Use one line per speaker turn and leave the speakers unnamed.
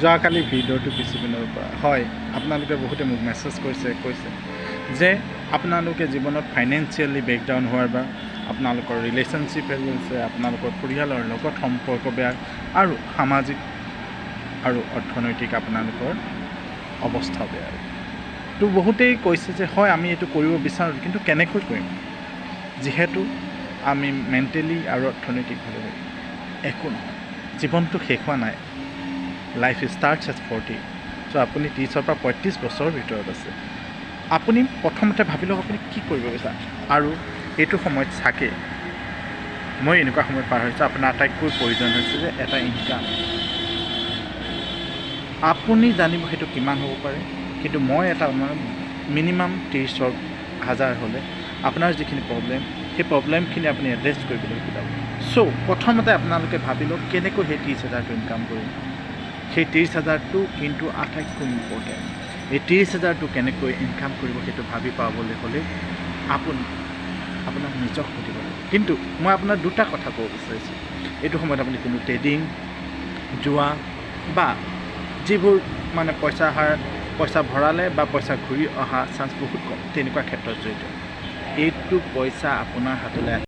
যোৱাকালি ভিডিঅ'টো কিছুদিনৰ পৰা হয় আপোনালোকে বহুতে মোক মেছেজ কৈছে যে আপোনালোকে জীৱনত ফাইনেন্সিয়েলি ব্ৰেকডাউন হোৱাৰ বা আপোনালোকৰ ৰিলেশ্যনশ্বিপ ফেল হৈছে, আপোনালোকৰ পৰিয়ালৰ লগত সম্পৰ্ক বেয়া আৰু সামাজিক আৰু অৰ্থনৈতিক আপোনালোকৰ অৱস্থা বেয়া। তো বহুতেই কৈছে যে হয় আমি এইটো কৰিব বিচাৰোঁ, কিন্তু কেনেকৈ কৰিম, যিহেতু আমি মেণ্টেলি আৰু অৰ্থনৈতিকভাৱে একো নহয়, জীৱনটো শেষ হোৱা নাই। Life starts at 40। চ' আপুনি 30ৰ পৰা 35 বছৰৰ ভিতৰত আছে। আপুনি প্ৰথমতে ভাবি লওক আপুনি কি কৰিব বিচাৰে, আৰু এইটো সময়ত চাগে মই এনেকুৱা সময়ত পাৰ হৈছোঁ আপোনাৰ আটাইতকৈ প্ৰয়োজন হৈছে যে এটা ইনকাম। আপুনি জানিব সেইটো কিমান হ'ব পাৰে, কিন্তু মই এটা মিনিমাম 30,000 হ'লে আপোনাৰ যিখিনি প্ৰব্লেম, সেই প্ৰব্লেমখিনি আপুনি এড্ৰেছ কৰিবলৈ শিকাব। চ' প্ৰথমতে আপোনালোকে ভাবি লওক কেনেকৈ সেই 30,000টো ইনকাম কৰিম। সেই 30,000টো কিন্তু আটাইতকৈ ইম্পৰ্টেণ্ট। এই 30,000টো কেনেকৈ ইনকাম কৰিব সেইটো ভাবি পাবলৈ হ'লে আপুনি আপোনাক নিজক সুধিব লাগিব। কিন্তু মই আপোনাৰ দুটা কথা ক'ব বিচাৰিছোঁ। এইটো সময়ত আপুনি কোনো ট্ৰেডিং, জোৱা বা যিবোৰ মানে পইচা ভৰালে বা পইচা ঘূৰি অহা চান্স বহুত কম, তেনেকুৱা ক্ষেত্ৰত জড়িত। এইটো পইচা আপোনাৰ হাতলৈ